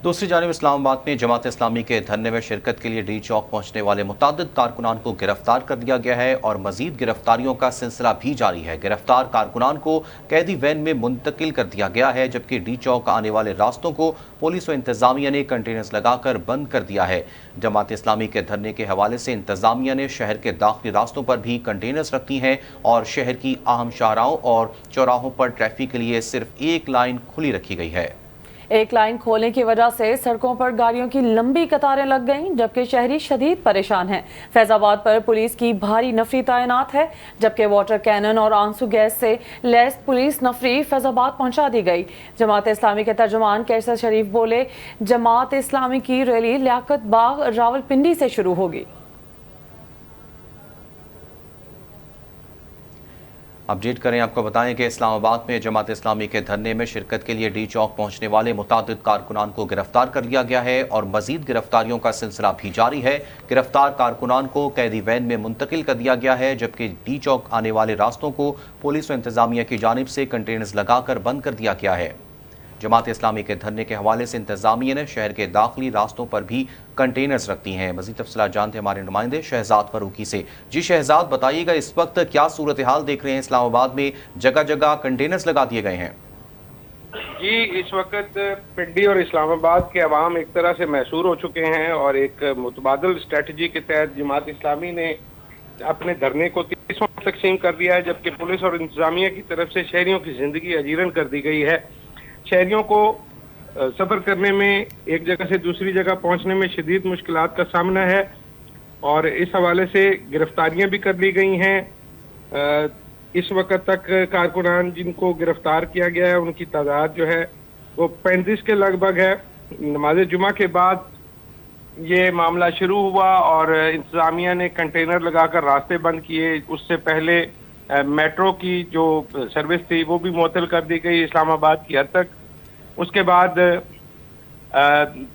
दूसरी जानिब इस्लामाबाद में जमात इस्लामी के धरने में शिरकत के लिए डी चौक पहुंचने वाले मुतअद्दिद कारकुनान को गिरफ्तार कर लिया गया है और मजीद गिरफ्तारियों का सिलसिला भी जारी है। गिरफ्तार कारकुनान को कैदी वैन में मुंतकिल कर दिया गया है, जबकि डी चौक आने वाले रास्तों को पुलिस व इंतजामिया ने कंटेनर्स लगाकर बंद कर दिया है। जमात इस्लामी के धरने के हवाले से इंतजामिया ने शहर के दाखिली रास्तों पर भी कंटेनर्स रखती हैं और शहर की अहम शाहराहों और चौराहों पर ट्रैफिक के लिए सिर्फ एक लाइन खुली रखी गई है। एक लाइन खोलने की वजह से सड़कों पर गाड़ियों की लंबी कतारें लग गईं, जबकि शहरी शदीद परेशान हैं। फैजाबाद पर पुलिस की भारी नफरी तैनात है, जबकि वाटर कैनन और आंसू गैस से लैस पुलिस नफरी फैजाबाद पहुंचा दी गई। जमात इस्लामी के तर्जुमान कैसर शरीफ बोले, जमात इस्लामी की रैली लियाकत बाग रावलपिंडी से शुरू होगी। अपडेट करें, आपको बताएं कि इस्लामाबाद में जमात इस्लामी के धरने में शिरकत के लिए डी चौक पहुंचने वाले मुतअद्दिद कारकुनान को गिरफ्तार कर लिया गया है और मजीद गिरफ्तारियों का सिलसिला भी जारी है। गिरफ्तार कारकुनान को कैदी वैन में मुंतकिल कर दिया गया है, जबकि डी चौक आने वाले रास्तों को पुलिस व इंतजामिया की जानिब से कंटेनर्स लगाकर बंद कर दिया गया है। जमात इस्लामी के धरने के हवाले से इंतजामिया ने शहर के दाखिली रास्तों पर भी कंटेनर्स रखती हैं। मज़ीद तफसीलात जानते हैं हमारे नुमाइंदे शहजाद फरूकी से। जी शहजाद, बताइएगा इस वक्त क्या सूरत हाल देख रहे हैं? इस्लामाबाद में जगह जगह कंटेनर्स लगा दिए गए हैं। जी, इस वक्त पिंडी और इस्लामाबाद के अवाम एक तरह से मैसूर हो चुके हैं और एक मुतबादल स्ट्रेटजी के तहत जमात इस्लामी ने अपने धरने को 30 में तकसीम कर दिया है, जबकि पुलिस और इंतजामिया की तरफ से शहरियों की जिंदगी अजीरन कर दी गई है। शहरियों को सफ़र करने में, एक जगह से दूसरी जगह पहुंचने में शदीद मुश्किलात का सामना है और इस हवाले से गिरफ्तारियां भी कर ली गई हैं। इस वक्त तक कारकुनान जिनको गिरफ्तार किया गया है उनकी तादाद जो है वो 35 के लगभग है। नमाज जुमा के बाद ये मामला शुरू हुआ और इंतजामिया ने कंटेनर लगाकर रास्ते बंद किए। उससे पहले मेट्रो की जो सर्विस थी वो भी मुअत्तल कर दी गई इस्लामाबाद की हद तक। उसके बाद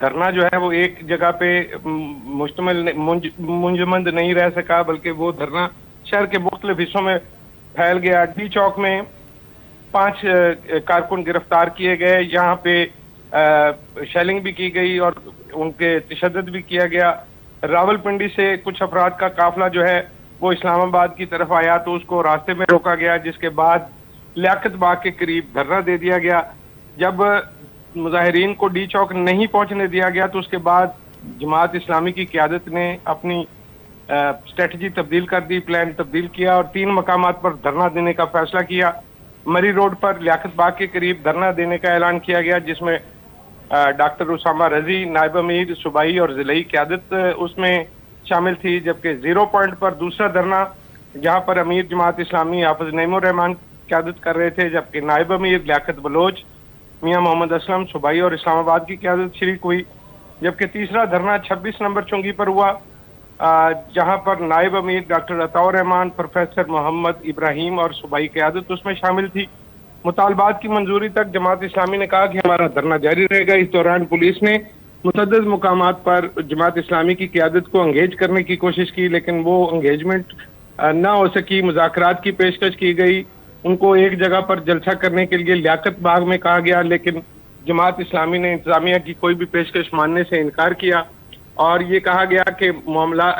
धरना जो है वो एक जगह पे मुंजमद नहीं रह सका, बल्कि वो धरना शहर के मुख्तलिफ हिस्सों में फैल गया। डी चौक में 5 कारकुन गिरफ्तार किए गए, यहाँ पे शेलिंग भी की गई और उनके तशद्दुद भी किया गया। रावलपिंडी से कुछ अफराद का काफिला जो है वो इस्लामाबाद की तरफ आया तो उसको रास्ते में रोका गया, जिसके बाद लियाकत बाग के करीब धरना दे दिया गया। जब मुजाहिरीन को डी चौक नहीं पहुंचने दिया गया तो उसके बाद जमात इस्लामी की क़यादत ने अपनी स्ट्रेटजी तब्दील कर दी, प्लान तब्दील किया और 3 मकामात पर धरना देने का फैसला किया। मरी रोड पर लियाकत बाग के करीब धरना देने का ऐलान किया गया, जिसमें डॉक्टर उसामा रजी, नायब अमीर सूबाई और ज़िलाई क़यादत उसमें शामिल थी। जबकि 0 पॉइंट पर दूसरा धरना, जहां पर अमीर जमात इस्लामी हाफिज नईमुर रहमान क़यादत कर रहे थे, जबकि नायब अमीर लियाकत बलोच, मियां मोहम्मद असलम, सूबाई और इस्लामाबाद की क़यादत शरीक हुई। जबकि तीसरा धरना 26 नंबर चौंगी पर हुआ, जहां पर नायब अमीर डॉक्टर अताउर रहमान, प्रोफेसर मोहम्मद इब्राहिम और सूबाई क़यादत उसमें शामिल थी। मुतालबात की मंजूरी तक जमात इस्लामी ने कहा कि हमारा धरना जारी रहेगा। इस दौरान पुलिस ने मुतअद्दिद मुकामात पर जमात इस्लामी की क़यादत को अंगेज करने की कोशिश की, लेकिन वो अंगेजमेंट ना हो सकी। मुज़ाकरात की पेशकश की गई, उनको एक जगह पर जलसा करने के लिए लियाकत बाग में कहा गया, लेकिन जमात इस्लामी ने इंतजामिया की कोई भी पेशकश मानने से इनकार किया और ये कहा गया कि मामला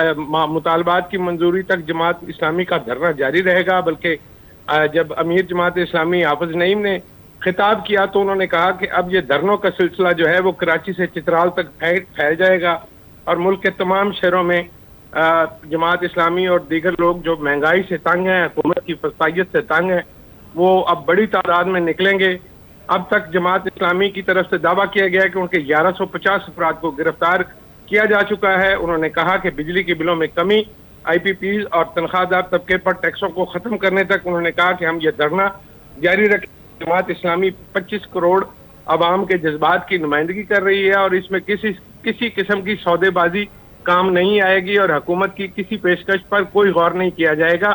मुतालबात की मंजूरी तक जमात इस्लामी का धरना जारी रहेगा। बल्कि जब अमीर जमात इस्लामी हाफिज नईम ने खिताब किया तो उन्होंने कहा कि अब ये धरनों का सिलसिला जो है वो कराची से चित्राल तक फैल जाएगा और मुल्क के तमाम शहरों में जमात इस्लामी और दीगर लोग जो महंगाई से तंग हैं, हुकूमत की फसाइयत से तंग हैं, वो अब बड़ी तादाद में निकलेंगे। अब तक जमात इस्लामी की तरफ से दावा किया गया है कि उनके 1150 अफराद को गिरफ्तार किया जा चुका है। उन्होंने कहा कि बिजली के बिलों में कमी, IPPs और तनख्वाहदार तबके पर टैक्सों को ख़त्म करने तक उन्होंने कहा कि हम ये धरना जारी रखें। जमात इस्लामी 25 करोड़ अवाम के जज्बात की नुमाइंदगी कर रही है और इसमें किसी किस्म की सौदेबाजी काम नहीं आएगी और हुकूमत की किसी पेशकश पर कोई गौर नहीं किया जाएगा।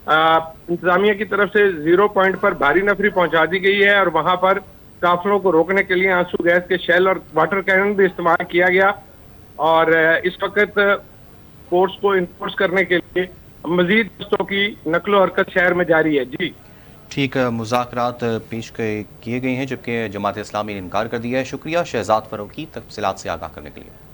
इंतजामिया की तरफ से 0 पॉइंट पर भारी नफरी पहुंचा दी गई है और वहां पर काफिलों को रोकने के लिए आंसू गैस के शेल और वाटर कैनन भी इस्तेमाल किया गया और इस वक्त फोर्स को इन्फोर्स करने के लिए मजीद दस्तों की नकलो हरकत शहर में जारी है। जी ٹھیک مذاکرات پیش کیے گئے ہیں جبکہ جماعت اسلامی نے انکار کر دیا ہے۔ شکریہ شہزاد فاروقی تفصیلات سے آگاہ کرنے کے لیے۔